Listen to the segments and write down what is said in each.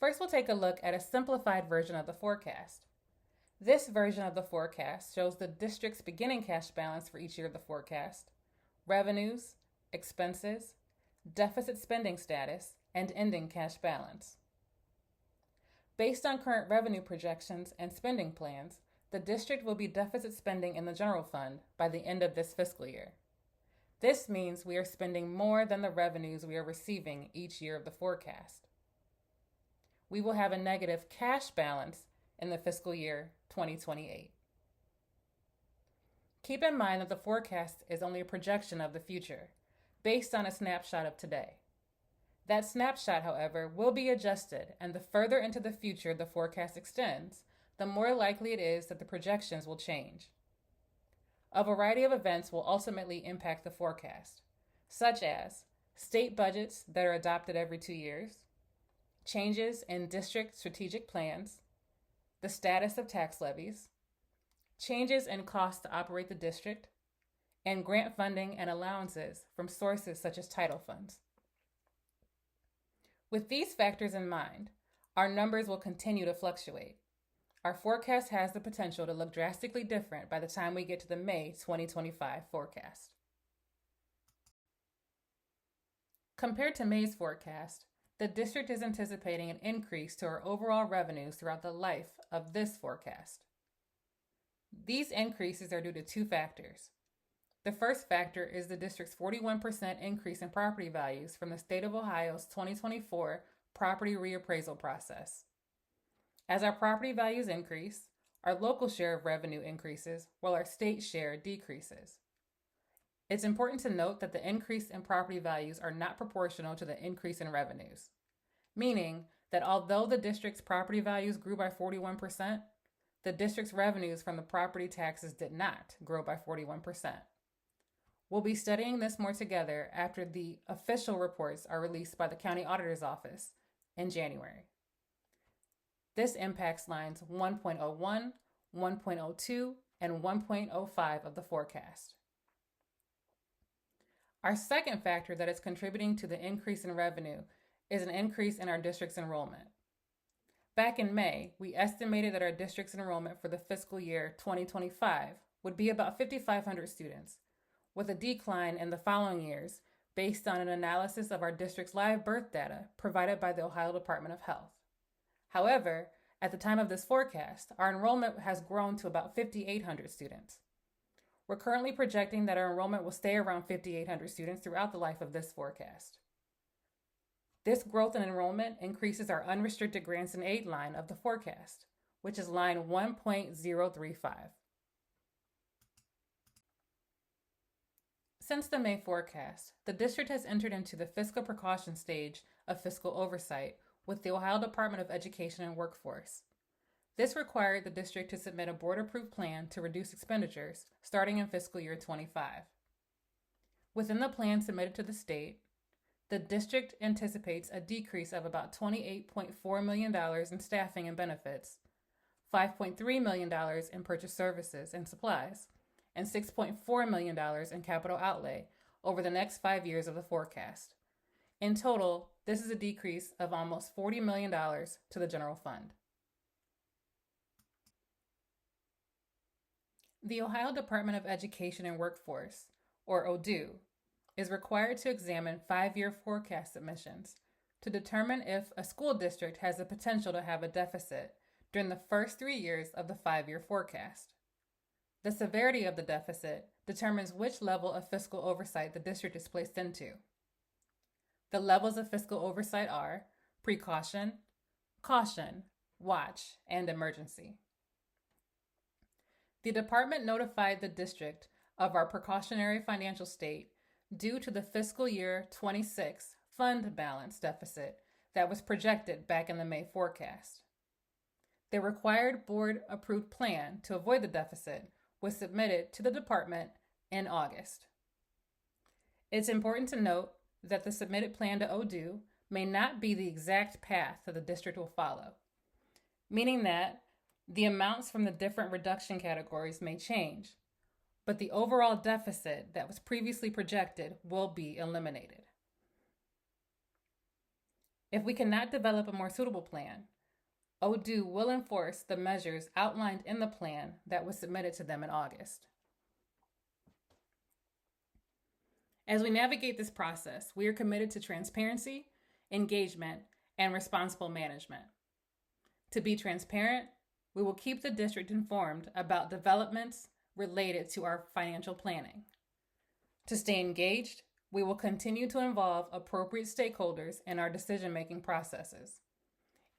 First, we'll take a look at a simplified version of the forecast. This version of the forecast shows the district's beginning cash balance for each year of the forecast, revenues, expenses, deficit spending status, and ending cash balance. Based on current revenue projections and spending plans, the district will be deficit spending in the general fund by the end of this fiscal year. This means we are spending more than the revenues we are receiving each year of the forecast. We will have a negative cash balance in the fiscal year 2028. Keep in mind that the forecast is only a projection of the future, based on a snapshot of today. That snapshot, however, will be adjusted, and the further into the future the forecast extends, the more likely it is that the projections will change. A variety of events will ultimately impact the forecast, such as state budgets that are adopted every 2 years, changes in district strategic plans, the status of tax levies, changes in costs to operate the district, and grant funding and allowances from sources such as title funds. With these factors in mind, our numbers will continue to fluctuate. Our forecast has the potential to look drastically different by the time we get to the May 2025 forecast. Compared to May's forecast, the district is anticipating an increase to our overall revenues throughout the life of this forecast. These increases are due to two factors. The first factor is the district's 41% increase in property values from the state of Ohio's 2024 property reappraisal process. As our property values increase, our local share of revenue increases while our state share decreases. It's important to note that the increase in property values are not proportional to the increase in revenues, meaning that although the district's property values grew by 41%, the district's revenues from the property taxes did not grow by 41%. We'll be studying this more together after the official reports are released by the County Auditor's Office in January. This impacts lines 1.01, 1.02, and 1.05 of the forecast. Our second factor that is contributing to the increase in revenue is an increase in our district's enrollment. Back in May, we estimated that our district's enrollment for the fiscal year 2025 would be about 5,500 students, with a decline in the following years based on an analysis of our district's live birth data provided by the Ohio Department of Health. However, at the time of this forecast, our enrollment has grown to about 5,800 students. We're currently projecting that our enrollment will stay around 5,800 students throughout the life of this forecast. This growth in enrollment increases our unrestricted grants and aid line of the forecast, which is line 1.035. Since the May forecast, the district has entered into the fiscal precaution stage of fiscal oversight with the Ohio Department of Education and Workforce. This required the district to submit a board-approved plan to reduce expenditures starting in fiscal year 25. Within the plan submitted to the state, the district anticipates a decrease of about $28.4 million in staffing and benefits, $5.3 million in purchase services and supplies, and $6.4 million in capital outlay over the next 5 years of the forecast. In total, this is a decrease of almost $40 million to the general fund. The Ohio Department of Education and Workforce, or ODU, is required to examine 5-year forecast submissions to determine if a school district has the potential to have a deficit during the first 3 years of the 5-year forecast. The severity of the deficit determines which level of fiscal oversight the district is placed into. The levels of fiscal oversight are precaution, caution, watch, and emergency. The department notified the district of our precautionary financial state due to the fiscal year 26 fund balance deficit that was projected back in the May forecast. The required board-approved plan to avoid the deficit was submitted to the department in August. It's important to note that the submitted plan to ODU may not be the exact path that the district will follow, meaning that the amounts from the different reduction categories may change, but the overall deficit that was previously projected will be eliminated. If we cannot develop a more suitable plan, ODU will enforce the measures outlined in the plan that was submitted to them in August. As we navigate this process, we are committed to transparency, engagement, and responsible management. To be transparent, we will keep the district informed about developments related to our financial planning. To stay engaged, we will continue to involve appropriate stakeholders in our decision-making processes.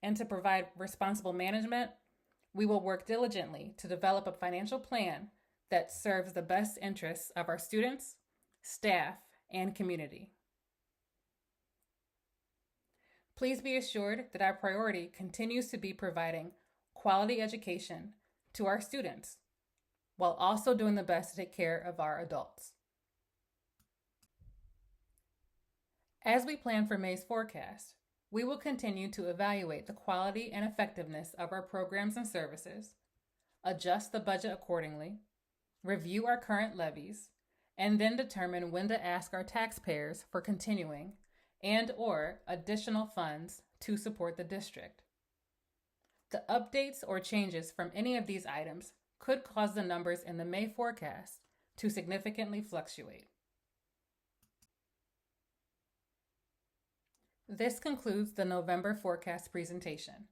And to provide responsible management, we will work diligently to develop a financial plan that serves the best interests of our students, staff, and community. Please be assured that our priority continues to be providing quality education to our students while also doing the best to take care of our adults. As we plan for May's forecast, we will continue to evaluate the quality and effectiveness of our programs and services, adjust the budget accordingly, review our current levies, and then determine when to ask our taxpayers for continuing and/or additional funds to support the district. The updates or changes from any of these items could cause the numbers in the May forecast to significantly fluctuate. This concludes the November forecast presentation.